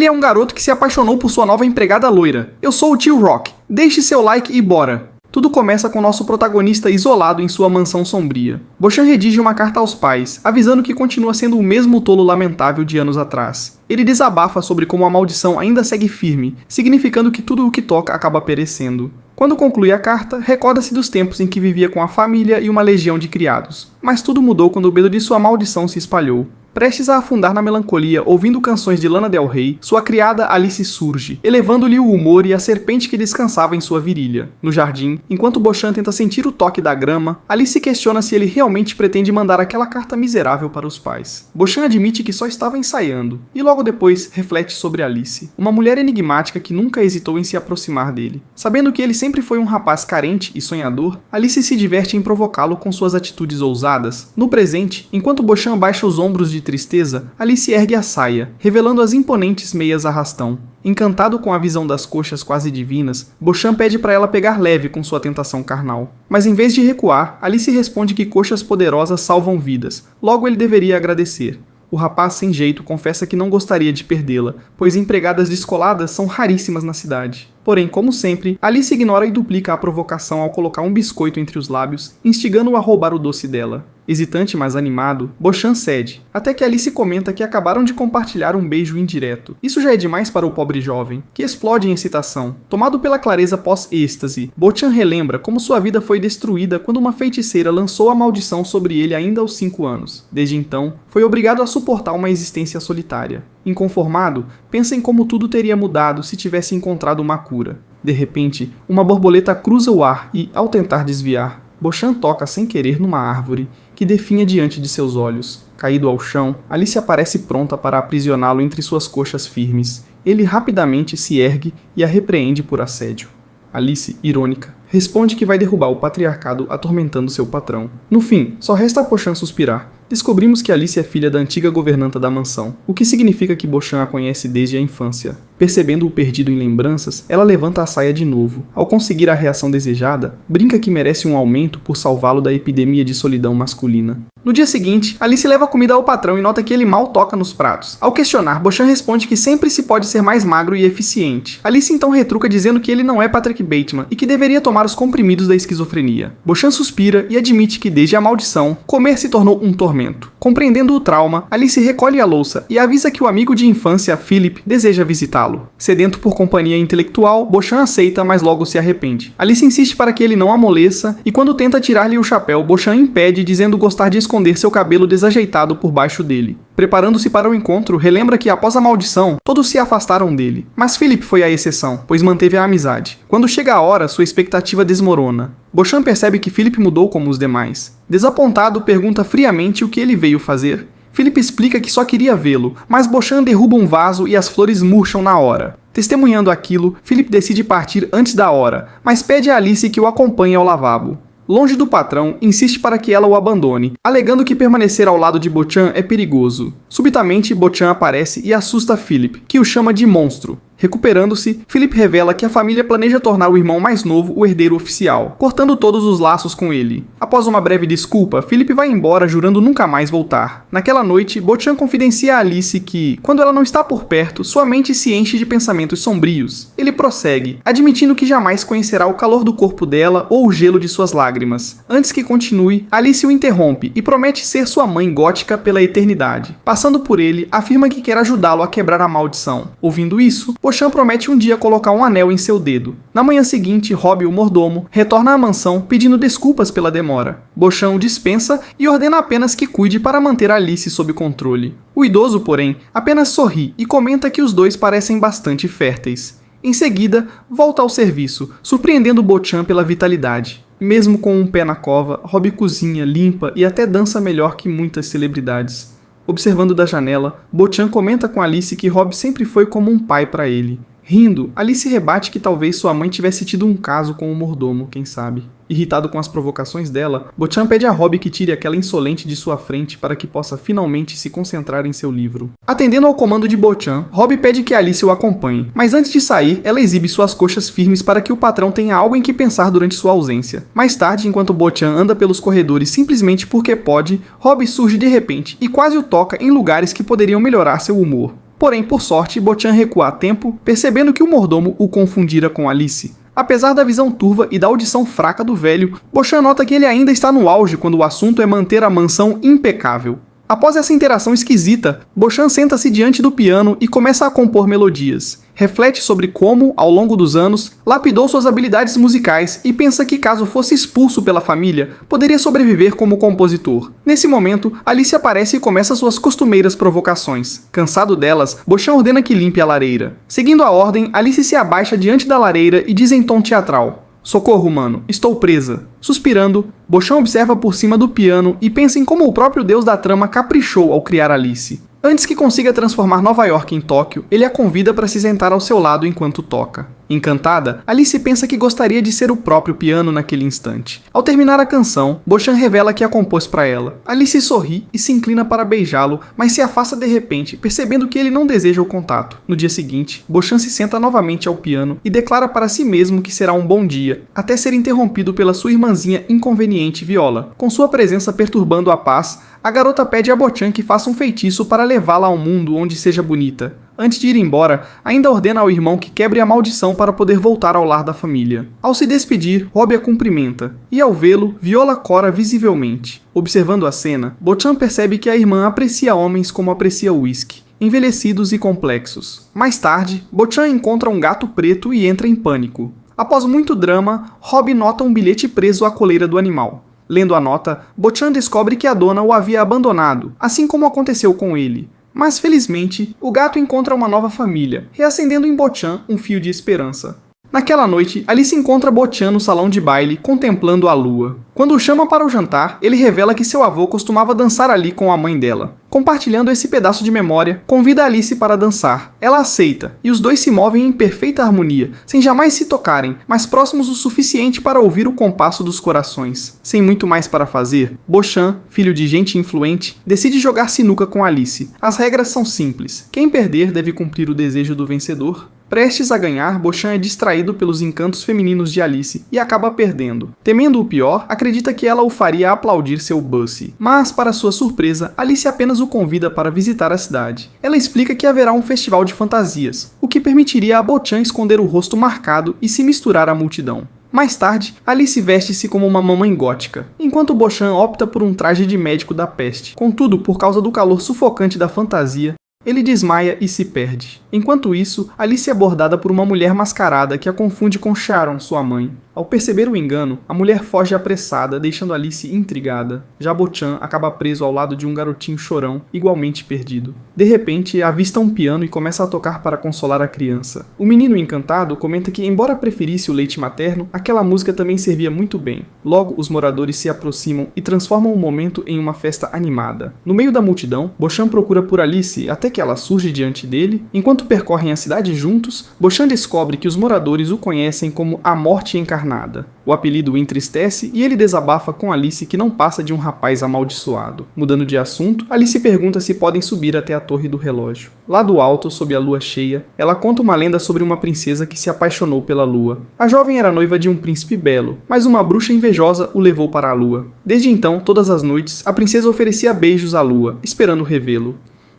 Ele é um garoto que se apaixonou por sua nova empregada loira. Eu sou o tio Rock. Deixe seu like e bora! Tudo começa com nosso protagonista isolado em sua mansão sombria. Beauchamp redige uma carta aos pais, avisando que continua sendo o mesmo tolo lamentável de anos atrás. Ele desabafa sobre como a maldição ainda segue firme, significando que tudo o que toca acaba perecendo. Quando conclui a carta, recorda-se dos tempos em que vivia com a família e uma legião de criados. Mas tudo mudou quando o medo de sua maldição se espalhou. Prestes a afundar na melancolia, ouvindo canções de Lana Del Rey, sua criada Alice surge, elevando-lhe o humor e a serpente que descansava em sua virilha. No jardim, enquanto Beauchamp tenta sentir o toque da grama, Alice questiona se ele realmente pretende mandar aquela carta miserável para os pais. Beauchamp admite que só estava ensaiando, e logo depois reflete sobre Alice, uma mulher enigmática que nunca hesitou em se aproximar dele. Sabendo que ele sempre foi um rapaz carente e sonhador, Alice se diverte em provocá-lo com suas atitudes ousadas. No presente, enquanto Beauchamp baixa os ombros de tristeza, Alice ergue a saia, revelando as imponentes meias arrastão. Encantado com a visão das coxas quase divinas, Beauchamp pede para ela pegar leve com sua tentação carnal. Mas em vez de recuar, Alice responde que coxas poderosas salvam vidas, logo ele deveria agradecer. O rapaz sem jeito confessa que não gostaria de perdê-la, pois empregadas descoladas são raríssimas na cidade. Porém, como sempre, Alice ignora e duplica a provocação ao colocar um biscoito entre os lábios, instigando-o a roubar o doce dela. Hesitante, mas animado, Beauchamp cede, até que Alice comenta que acabaram de compartilhar um beijo indireto. Isso já é demais para o pobre jovem, que explode em excitação. Tomado pela clareza pós-êxtase, Beauchamp relembra como sua vida foi destruída quando uma feiticeira lançou a maldição sobre ele ainda aos 5 anos. Desde então, foi obrigado a suportar uma existência solitária. Inconformado, pensa em como tudo teria mudado se tivesse encontrado uma cura. De repente, uma borboleta cruza o ar e, ao tentar desviar, Beauchamp toca sem querer numa árvore que definha diante de seus olhos. Caído ao chão, Alice aparece pronta para aprisioná-lo entre suas coxas firmes. Ele rapidamente se ergue e a repreende por assédio. Alice, irônica, responde que vai derrubar o patriarcado atormentando seu patrão. No fim, só resta a Beauchamp suspirar. Descobrimos que Alice é filha da antiga governanta da mansão, o que significa que Beauchamp a conhece desde a infância. Percebendo-o perdido em lembranças, ela levanta a saia de novo. Ao conseguir a reação desejada, brinca que merece um aumento por salvá-lo da epidemia de solidão masculina. No dia seguinte, Alice leva comida ao patrão e nota que ele mal toca nos pratos. Ao questionar, Beauchamp responde que sempre se pode ser mais magro e eficiente. Alice então retruca dizendo que ele não é Patrick Bateman e que deveria tomar os comprimidos da esquizofrenia. Beauchamp suspira e admite que desde a maldição, comer se tornou um tormento. Compreendendo o trauma, Alice recolhe a louça e avisa que o amigo de infância, Philip, deseja visitá-lo. Sedento por companhia intelectual, Beauchamp aceita, mas logo se arrepende. Alice insiste para que ele não amoleça e quando tenta tirar-lhe o chapéu, Beauchamp impede, dizendo gostar de esconder seu cabelo desajeitado por baixo dele. Preparando-se para o encontro, relembra que após a maldição, todos se afastaram dele. Mas Philip foi a exceção, pois manteve a amizade. Quando chega a hora, sua expectativa desmorona. Beauchamp percebe que Philip mudou como os demais. Desapontado, pergunta friamente o que ele veio fazer. Philip explica que só queria vê-lo, mas Beauchamp derruba um vaso e as flores murcham na hora. Testemunhando aquilo, Philip decide partir antes da hora, mas pede a Alice que o acompanhe ao lavabo. Longe do patrão, insiste para que ela o abandone, alegando que permanecer ao lado de Beauchamp é perigoso. Subitamente, Beauchamp aparece e assusta Philip, que o chama de monstro. Recuperando-se, Philip revela que a família planeja tornar o irmão mais novo o herdeiro oficial, cortando todos os laços com ele. Após uma breve desculpa, Philip vai embora jurando nunca mais voltar. Naquela noite, Beauchamp confidencia a Alice que, quando ela não está por perto, sua mente se enche de pensamentos sombrios. Ele prossegue, admitindo que jamais conhecerá o calor do corpo dela ou o gelo de suas lágrimas. Antes que continue, Alice o interrompe e promete ser sua mãe gótica pela eternidade. Passando por ele, afirma que quer ajudá-lo a quebrar a maldição. Ouvindo isso, Beauchamp promete um dia colocar um anel em seu dedo. Na manhã seguinte, Rob, o mordomo, retorna à mansão pedindo desculpas pela demora. Beauchamp o dispensa e ordena apenas que cuide para manter Alice sob controle. O idoso, porém, apenas sorri e comenta que os dois parecem bastante férteis. Em seguida, volta ao serviço, surpreendendo Beauchamp pela vitalidade. Mesmo com um pé na cova, Rob cozinha, limpa e até dança melhor que muitas celebridades. Observando da janela, Beauchamp comenta com Alice que Rob sempre foi como um pai para ele. Rindo, Alice rebate que talvez sua mãe tivesse tido um caso com o mordomo, quem sabe. Irritado com as provocações dela, Beauchamp pede a Rob que tire aquela insolente de sua frente para que possa finalmente se concentrar em seu livro. Atendendo ao comando de Beauchamp, Rob pede que Alice o acompanhe, mas antes de sair, ela exibe suas coxas firmes para que o patrão tenha algo em que pensar durante sua ausência. Mais tarde, enquanto Beauchamp anda pelos corredores simplesmente porque pode, Rob surge de repente e quase o toca em lugares que poderiam melhorar seu humor. Porém, por sorte, Bochan recua a tempo, percebendo que o mordomo o confundira com Alice. Apesar da visão turva e da audição fraca do velho, Bochan nota que ele ainda está no auge quando o assunto é manter a mansão impecável. Após essa interação esquisita, Bochan senta-se diante do piano e começa a compor melodias. Reflete sobre como, ao longo dos anos, lapidou suas habilidades musicais e pensa que, caso fosse expulso pela família, poderia sobreviver como compositor. Nesse momento, Alice aparece e começa suas costumeiras provocações. Cansado delas, Bochan ordena que limpe a lareira. Seguindo a ordem, Alice se abaixa diante da lareira e diz em tom teatral: "Socorro, mano, estou presa." Suspirando, Bochan observa por cima do piano e pensa em como o próprio deus da trama caprichou ao criar Alice. Antes que consiga transformar Nova York em Tóquio, ele a convida para se sentar ao seu lado enquanto toca. Encantada, Alice pensa que gostaria de ser o próprio piano naquele instante. Ao terminar a canção, Bochan revela que a compôs para ela. Alice sorri e se inclina para beijá-lo, mas se afasta de repente, percebendo que ele não deseja o contato. No dia seguinte, Bochan se senta novamente ao piano e declara para si mesmo que será um bom dia, até ser interrompido pela sua irmãzinha inconveniente Viola. Com sua presença perturbando a paz, a garota pede a Bochan que faça um feitiço para levá-la a um mundo onde seja bonita. Antes de ir embora, ainda ordena ao irmão que quebre a maldição para poder voltar ao lar da família. Ao se despedir, Robbie a cumprimenta, e ao vê-lo, Viola cora visivelmente. Observando a cena, Bochan percebe que a irmã aprecia homens como aprecia o whisky, envelhecidos e complexos. Mais tarde, Bochan encontra um gato preto e entra em pânico. Após muito drama, Robbie nota um bilhete preso à coleira do animal. Lendo a nota, Bochan descobre que a dona o havia abandonado, assim como aconteceu com ele. Mas felizmente, o gato encontra uma nova família, reacendendo em Bochan um fio de esperança. Naquela noite, Alice encontra Bochan no salão de baile, contemplando a lua. Quando o chama para o jantar, ele revela que seu avô costumava dançar ali com a mãe dela. Compartilhando esse pedaço de memória, convida Alice para dançar. Ela aceita, e os dois se movem em perfeita harmonia, sem jamais se tocarem, mas próximos o suficiente para ouvir o compasso dos corações. Sem muito mais para fazer, Bochan, filho de gente influente, decide jogar sinuca com Alice. As regras são simples. Quem perder deve cumprir o desejo do vencedor. Prestes a ganhar, Bochan é distraído pelos encantos femininos de Alice e acaba perdendo. Temendo o pior, acredita que ela o faria aplaudir seu Bussy. Mas, para sua surpresa, Alice apenas o convida para visitar a cidade. Ela explica que haverá um festival de fantasias, o que permitiria a Bochan esconder o rosto marcado e se misturar à multidão. Mais tarde, Alice veste-se como uma mamãe gótica, enquanto Bochan opta por um traje de médico da peste. Contudo, por causa do calor sufocante da fantasia, ele desmaia e se perde. Enquanto isso, Alice é abordada por uma mulher mascarada que a confunde com Sharon, sua mãe. Ao perceber o engano, a mulher foge apressada, deixando Alice intrigada. Já Bochan acaba preso ao lado de um garotinho chorão, igualmente perdido. De repente, avista um piano e começa a tocar para consolar a criança. O menino encantado comenta que, embora preferisse o leite materno, aquela música também servia muito bem. Logo, os moradores se aproximam e transformam o momento em uma festa animada. No meio da multidão, Bochan procura por Alice até que ela surge diante dele. Enquanto percorrem a cidade juntos, Bochan descobre que os moradores o conhecem como a Morte Encarnada. O apelido o entristece e ele desabafa com Alice que não passa de um rapaz amaldiçoado. Mudando de assunto, Alice pergunta se podem subir até a torre do relógio. Lá do alto, sob a lua cheia, ela conta uma lenda sobre uma princesa que se apaixonou pela lua. A jovem era noiva de um príncipe belo, mas uma bruxa invejosa o levou para a lua. Desde então, todas as noites, a princesa oferecia beijos à lua, esperando revê-lo.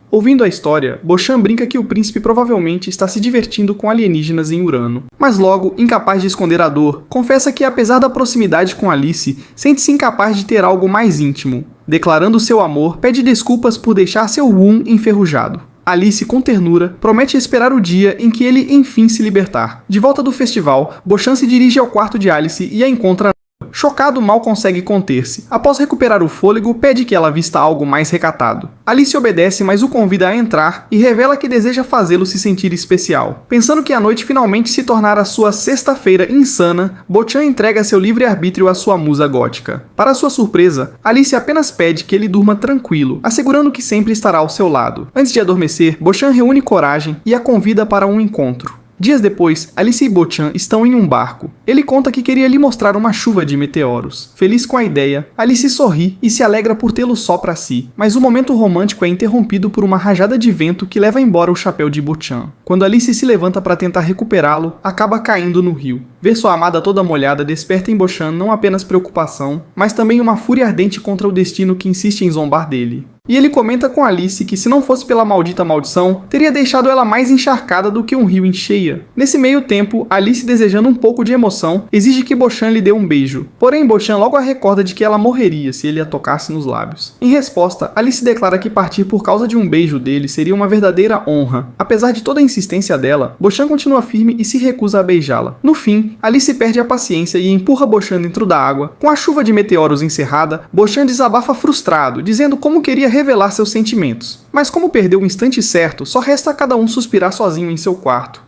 Ouvindo a história, Bochan brinca que o príncipe provavelmente está se divertindo com alienígenas em Urano. Mas logo, incapaz de esconder a dor, confessa que apesar da proximidade com Alice, sente-se incapaz de ter algo mais íntimo. Declarando seu amor, pede desculpas por deixar seu womb enferrujado. Alice, com ternura, promete esperar o dia em que ele enfim se libertar. De volta do festival, Bochan se dirige ao quarto de Alice e a encontra. Chocado, mal consegue conter-se. Após recuperar o fôlego, pede que ela vista algo mais recatado. Alice obedece, mas o convida a entrar e revela que deseja fazê-lo se sentir especial. Pensando que a noite finalmente se tornará sua sexta-feira insana, Bochan entrega seu livre-arbítrio à sua musa gótica. Para sua surpresa, Alice apenas pede que ele durma tranquilo, assegurando que sempre estará ao seu lado. Antes de adormecer, Bochan reúne coragem e a convida para um encontro. Dias depois, Alice e Bochan estão em um barco. Ele conta que queria lhe mostrar uma chuva de meteoros. Feliz com a ideia, Alice sorri e se alegra por tê-lo só para si. Mas o momento romântico é interrompido por uma rajada de vento que leva embora o chapéu de Bochan. Quando Alice se levanta para tentar recuperá-lo, acaba caindo no rio. Ver sua amada toda molhada desperta em Bochan não apenas preocupação, mas também uma fúria ardente contra o destino que insiste em zombar dele. E ele comenta com Alice que se não fosse pela maldita maldição, teria deixado ela mais encharcada do que um rio em cheia. Nesse meio tempo, Alice, desejando um pouco de emoção, exige que Beauchamp lhe dê um beijo. Porém, Beauchamp logo a recorda de que ela morreria se ele a tocasse nos lábios. Em resposta, Alice declara que partir por causa de um beijo dele seria uma verdadeira honra. Apesar de toda a insistência dela, Beauchamp continua firme e se recusa a beijá-la. No fim, Alice perde a paciência e empurra Beauchamp dentro da água. Com a chuva de meteoros encerrada, Beauchamp desabafa frustrado, dizendo como queria revelar seus sentimentos. Mas como perdeu o instante certo, só resta a cada um suspirar sozinho em seu quarto.